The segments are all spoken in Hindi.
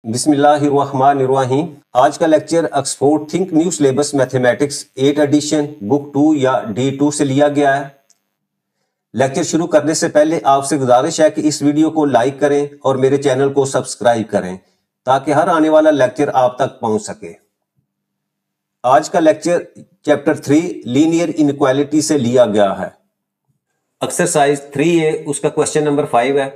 बिस्मिल्लाहिर्रहमानिर्रहीम। आज का lecture Oxford think new syllabus mathematics 8 addition book 2 या D2 से लिया गया है। लेक्चर शुरू करने से पहले आपसे गुजारिश है कि इस वीडियो को लाइक करें और मेरे चैनल को सब्सक्राइब करें ताकि हर आने वाला लेक्चर आप तक पहुंच सके। आज का लेक्चर चैप्टर 3 लीनियर इनइक्वालिटी से लिया गया है। एक्सरसाइज 3A उसका क्वेश्चन नंबर 5 है।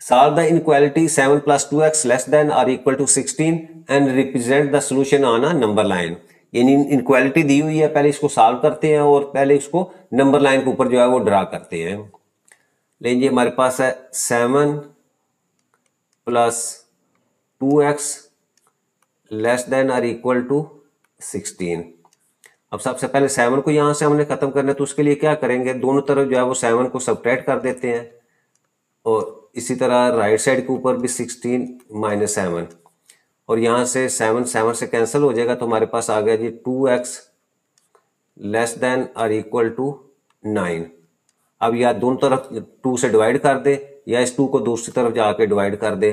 Solve the inequality 7 plus 2x less than or equal to 16 and represent the solution on a number line। यानी इनक्वालिटी दी हुई है, पहले इसको सॉल्व करते हैं और पहले इसको नंबर लाइन के ऊपर जो है वो ड्रा करते हैं। लेकिन हमारे पास है 7 प्लस 2x लेस देन और इक्वल टू 16। अब सबसे पहले 7 को यहां से हमने खत्म करना है, तो उसके लिए क्या करेंगे, दोनों तरफ जो है वो 7 को सबट्रैक्ट कर देते हैं और इसी तरह राइट साइड के ऊपर भी 16 माइनस 7 और यहाँ से 7 से कैंसिल हो जाएगा, तो हमारे पास आ गया जी 2x लेस देन और इक्वल टू 9। अब या दोनों तरफ 2 से डिवाइड कर दे या इस 2 को दूसरी तरफ जाके डिवाइड कर दे,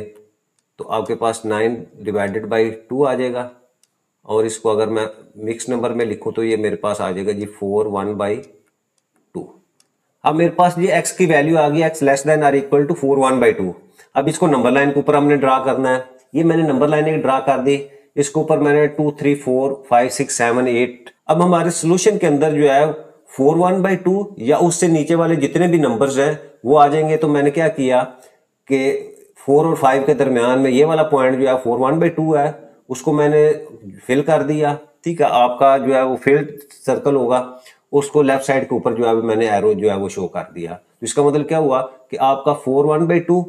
तो आपके पास 9 डिवाइडेड बाई 2 आ जाएगा। और इसको अगर मैं मिक्स नंबर में लिखूं तो ये मेरे पास आ जाएगा जी 4 1/2। अब मेरे पास ये x की वैल्यू आ गई, x लेस देन और इक्वल टू 4 1/2। अब इसको नंबर लाइन के ऊपर हमने ड्रा करना है। ये मैंने नंबर लाइन ड्रा कर दी, इसके ऊपर मैंने 2 3 4 5 6 7 8। अब हमारे सोल्यूशन के अंदर जो है 4 1/2 या उससे नीचे वाले जितने भी नंबर्स हैं वो आ जाएंगे। तो मैंने क्या किया कि 4 और 5 के दरमियान में ये वाला पॉइंट जो है 4 1/2 है, उसको मैंने फिल कर दिया। ठीक है, आपका जो है वो फिल्ड सर्कल होगा, उसको लेफ्ट साइड के ऊपर जो है मैंने एरो जो है वो शो कर दिया। तो इसका मतलब क्या हुआ कि आपका 4 1/2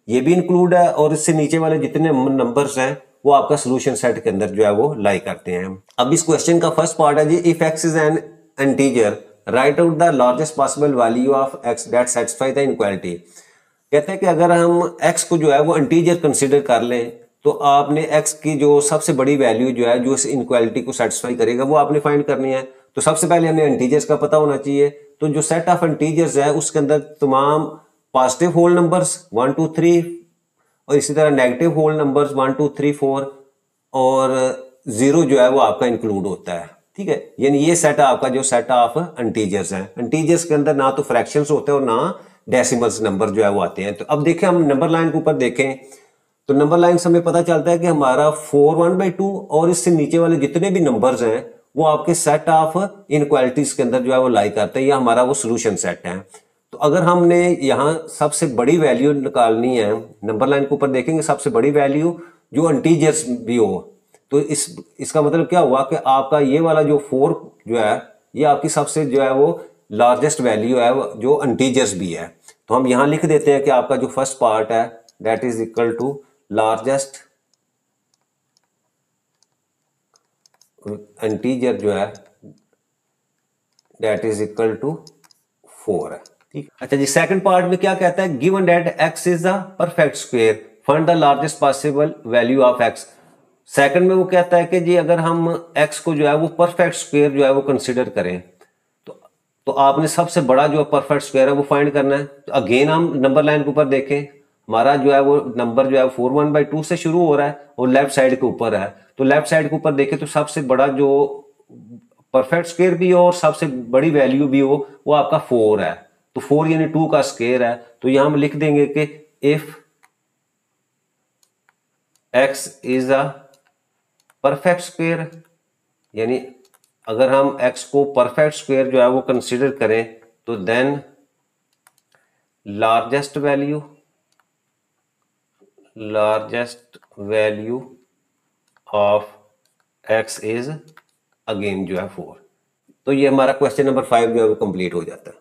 ये भी इंक्लूड है और इससे नीचे वाले जितने नंबर्स हैं वो आपका सोल्यूशन सेट के अंदर जो है वो लाई करते हैं। अब इस क्वेश्चन का फर्स्ट पार्ट है जी, if x is an integer write out the largest possible value of x that satisfy the inequality. कहते हैं कि अगर हम x को जो है वो इंटीजर कंसीडर कर लें तो आपने x की जो सबसे बड़ी वैल्यू जो है जो इस इनइक्वालिटी को सेटिस्फाई करेगा वो आपने फाइंड करनी है। तो सबसे पहले हमें इंटीजर्स का पता होना चाहिए। तो जो सेट ऑफ इंटीजर्स है उसके अंदर तमाम पॉजिटिव होल नंबर्स 1 2 3 और इसी तरह नेगेटिव होल नंबर्स 1 2 3 4 और 0 जो है वो आपका इंक्लूड होता है। ठीक है, यानी ये सेट आपका जो सेट ऑफ इंटीजर्स है। इंटीजर्स के अंदर ना तो फ्रैक्शंस होते हैं और ना डेसिमल्स नंबर जो है वो आते हैं। तो अब देखें, हम नंबर लाइन के ऊपर देखें तो नंबर लाइन से हमें पता चलता है कि हमारा 4 1/2 और इससे नीचे वाले जितने भी नंबर्स हैं वो आपके सेट ऑफ इनइक्वालिटीज के अंदर जो है वो लाई करते हैं, या हमारा वो सोल्यूशन सेट है। तो अगर हमने यहाँ सबसे बड़ी वैल्यू निकालनी है, नंबर लाइन के ऊपर देखेंगे सबसे बड़ी वैल्यू जो इंटीजर्स भी हो, तो इसका मतलब क्या हुआ कि आपका ये वाला जो 4 जो है ये आपकी सबसे जो है वो लार्जेस्ट वैल्यू है जो इंटीजर्स भी है। तो हम यहाँ लिख देते हैं कि आपका जो फर्स्ट पार्ट है that is equal to largest integer जो है दैट इज इक्वल टू 4 है। ठीक, अच्छा जी, सेकंड पार्ट में क्या कहता है, given that x is the perfect square find the largest possible value of x। Second में वो कहता है कि जी अगर हम x को जो है वो परफेक्ट स्क्वायर जो है वो कंसीडर करें तो आपने सबसे बड़ा जो परफेक्ट स्क्वायर है वो फाइंड करना है। तो अगेन हम नंबर लाइन के ऊपर देखें, हमारा जो है वो नंबर जो है 4 1/2 से शुरू हो रहा है और लेफ्ट साइड के ऊपर है। तो लेफ्ट साइड के ऊपर देखें तो सबसे बड़ा जो परफेक्ट स्क्वायर भी हो और सबसे बड़ी वैल्यू भी हो वो आपका 4 है। तो 4 यानी 2 का स्क्वायर है। तो यहां हम लिख देंगे कि if x is a perfect square, यानी अगर हम x को परफेक्ट स्क्वायर जो है वो कंसीडर करें तो then largest value of x is again जो है 4। तो ये हमारा क्वेश्चन नंबर 5 जो है वो कंप्लीट हो जाता है।